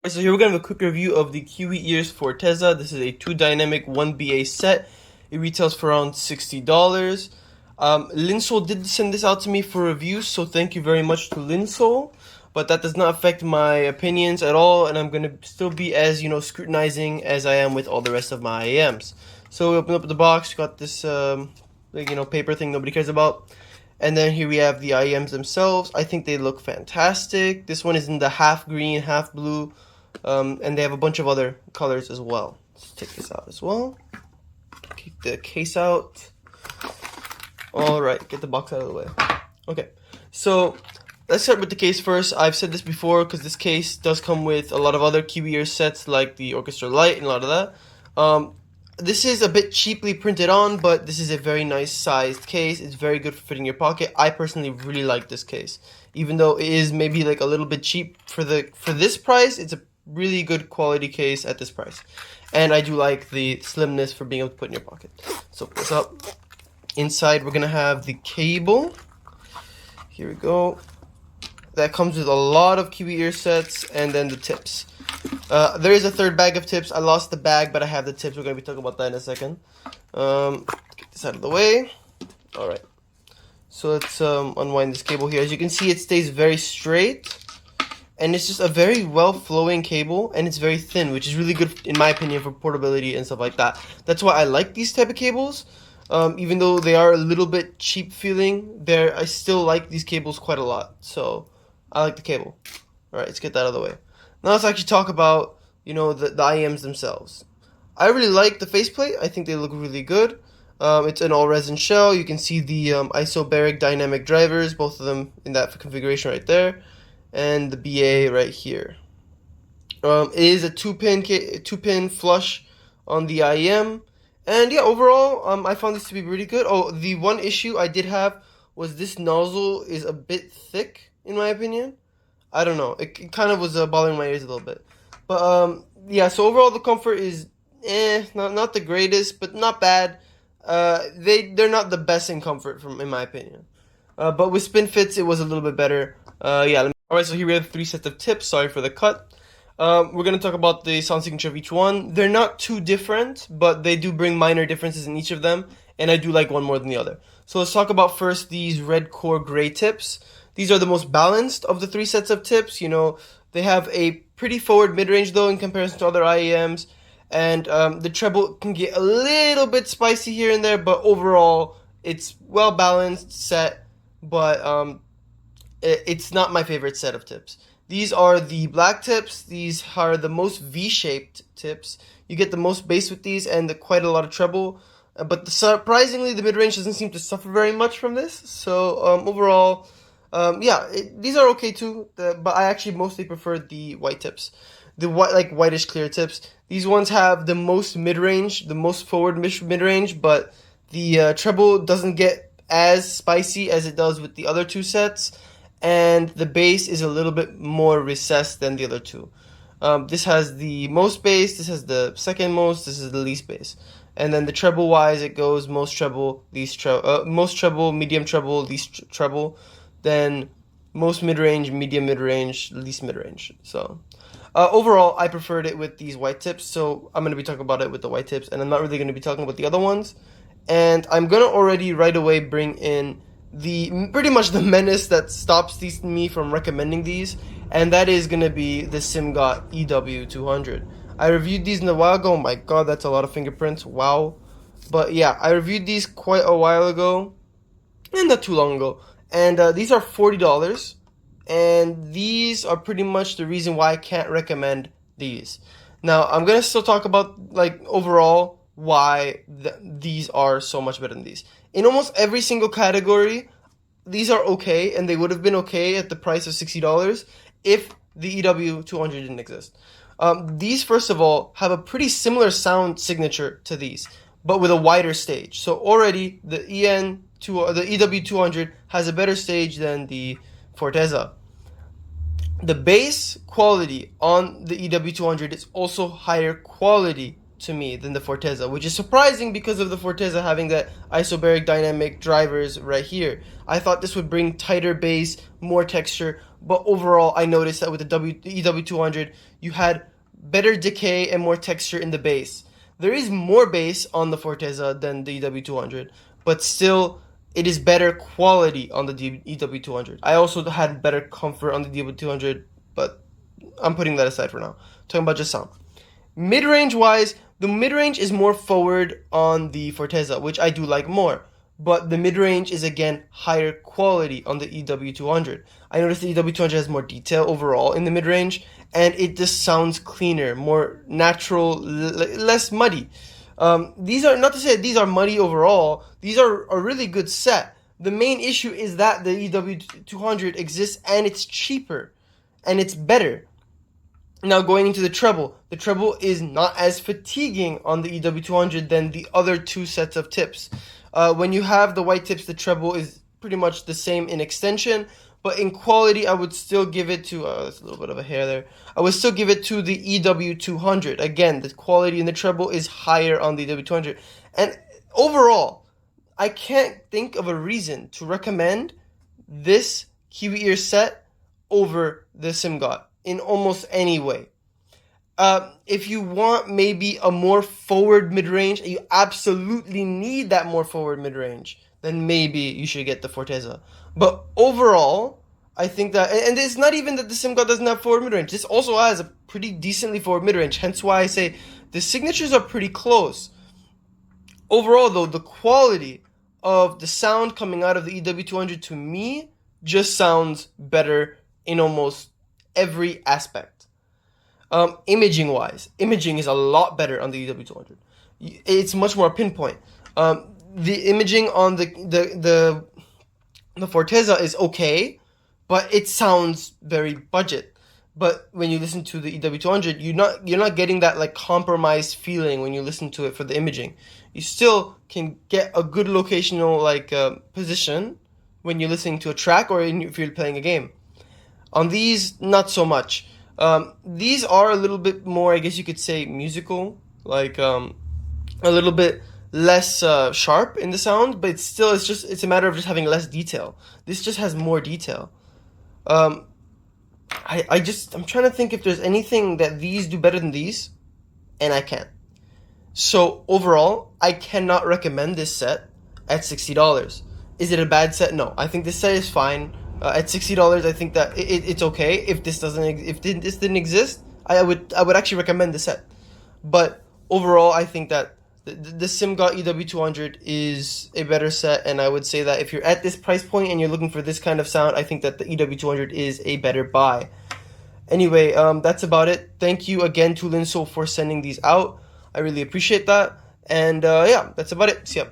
So here we're going to have a quick review of the Kiwi Ears Forteza. This is a 2 dynamic 1 BA set. It retails for around $60. Linsol did send this out to me for review, so thank you very much to Linsol. But that does not affect my opinions at all, and I'm going to still be as, scrutinizing as I am with all the rest of my IAMs. So we open up the box, got this, paper thing nobody cares about. And then here we have the IAMs themselves. I think they look fantastic. This one is in the half green, half blue. And they have a bunch of other colors as well. Let's take this out as well. Keep the case out. Alright, get the box out of the way. Okay, so let's start with the case first. I've said this before because this case does come with a lot of other Kiwi Ear sets like the Orchestra Lite and a lot of that. This is a bit cheaply printed on, but this is a very nice sized case. It's very good for fitting your pocket. I personally really like this case. Even though it is maybe like a little bit cheap for this price, it's a really good quality case at this price. And I do like the slimness for being able to put in your pocket. So open this up. Inside we're gonna have the cable. Here we go. That comes with a lot of Kiwi Ear sets, and then the tips. There is a third bag of tips. I lost the bag, but I have the tips. We're going to be talking about that in a second. Get this out of the way. Alright. So let's unwind this cable here. As you can see, it stays very straight. And it's just a very well-flowing cable, and it's very thin, which is really good, in my opinion, for portability and stuff like that. That's why I like these type of cables. Even though they are a little bit cheap feeling, I still like these cables quite a lot. So I like the cable. Alright, let's get that out of the way. Now let's actually talk about, the IAMs themselves. I really like the faceplate. I think they look really good. It's an all-resin shell. You can see the isobaric dynamic drivers, both of them in that configuration right there. And the BA right here. It is a two-pin flush on the IAM. And yeah, overall, I found this to be really good. Oh, the one issue I did have was this nozzle is a bit thick, in my opinion. I don't know. It kind of was bothering my ears a little bit. But, yeah, so overall the comfort is, not the greatest, but not bad. They're not the best in comfort, in my opinion. But with spin fits, it was a little bit better. Yeah. Alright, so here we have 3 sets of tips. Sorry for the cut. We're going to talk about the sound signature of each one. They're not too different, but they do bring minor differences in each of them. And I do like one more than the other. So let's talk about first these red core gray tips. These are the most balanced of the 3 sets of tips. They have a pretty forward mid-range though in comparison to other IEMs. And the treble can get a little bit spicy here and there, but overall it's well balanced set, but it's not my favorite set of tips. These are the black tips. These are the most V-shaped tips. You get the most bass with these and quite a lot of treble. But surprisingly, the mid-range doesn't seem to suffer very much from this. So overall, yeah, these are okay too. But I actually mostly prefer the white tips, the whitish clear tips. These ones have the most mid-range, the most forward mid-range, but the treble doesn't get as spicy as it does with the other 2 sets. And the bass is a little bit more recessed than the other 2. This has the most bass, this has the second most, this is the least bass. And then the treble wise, it goes most treble, most treble, medium treble, least treble, then most mid-range, medium mid-range, least mid-range. So overall, I preferred it with these white tips, so I'm going to be talking about it with the white tips, and I'm not really going to be talking about the other ones. And I'm going to already right away bring in pretty much the menace that stops me from recommending these, and that is going to be the Simgot EW200. I reviewed these in a while ago. Oh my god, that's a lot of fingerprints. Wow. But yeah, I reviewed these quite a while ago, and not too long ago. And these are $40, and these are pretty much the reason why I can't recommend these. Now, I'm going to still talk about, overall, why these are so much better than these. In almost every single category, these are okay, and they would have been okay at the price of $60 if the EW200 didn't exist. These, first of all, have a pretty similar sound signature to these, but with a wider stage. So already, the EW200 has a better stage than the Forteza. The bass quality on the EW200 is also higher quality to me than the Forteza, which is surprising because of the Forteza having that isobaric dynamic drivers right here. I thought this would bring tighter bass, more texture, but overall I noticed that with the EW200 you had better decay and more texture in the bass. There is more bass on the Forteza than the EW200, but still it is better quality on the EW200. I also had better comfort on the EW200, but I'm putting that aside for now. Talking about just sound. Mid-range wise, the mid-range is more forward on the Forteza, which I do like more. But the mid-range is again higher quality on the EW200. I noticed the EW200 has more detail overall in the mid-range, and it just sounds cleaner, more natural, less muddy. These are not to say these are muddy overall. These are a really good set. The main issue is that the EW200 exists and it's cheaper and it's better. Now going into the treble is not as fatiguing on the EW200 than the other two sets of tips. When you have the white tips, the treble is pretty much the same in extension, but in quality, I would still give it to, there's a little bit of a hair there. I would still give it to the EW200. Again, the quality in the treble is higher on the EW200. And overall, I can't think of a reason to recommend this Kiwi Ear set over the Simgot in almost any way. If you want maybe a more forward mid-range, you absolutely need that more forward mid-range, then maybe you should get the Forteza. But overall, I think that, and it's not even that the Simgot doesn't have forward mid-range. This also has a pretty decently forward mid-range, hence why I say the signatures are pretty close. Overall, though, the quality of the sound coming out of the EW200 to me just sounds better in almost every aspect. Imaging-wise, imaging is a lot better on the EW200. It's much more pinpoint. The imaging on the Forteza is okay, but it sounds very budget. But when you listen to the EW200, you're not getting that like compromised feeling when you listen to it for the imaging. You still can get a good locational like position when you're listening to a track or if you're playing a game. On these, not so much. These are a little bit more, I guess you could say, musical, like a little bit less sharp in the sound, but it's a matter of just having less detail. This just has more detail. I'm trying to think if there's anything that these do better than these, and I can't. So overall, I cannot recommend this set at $60. Is it a bad set? No, I think this set is fine. At $60, I think that it's okay. If this didn't exist, I would actually recommend the set. But overall, I think that the Simgot EW200 is a better set, and I would say that if you're at this price point and you're looking for this kind of sound, I think that the EW200 is a better buy. Anyway, that's about it. Thank you again to Linso for sending these out. I really appreciate that. And yeah, that's about it. See ya.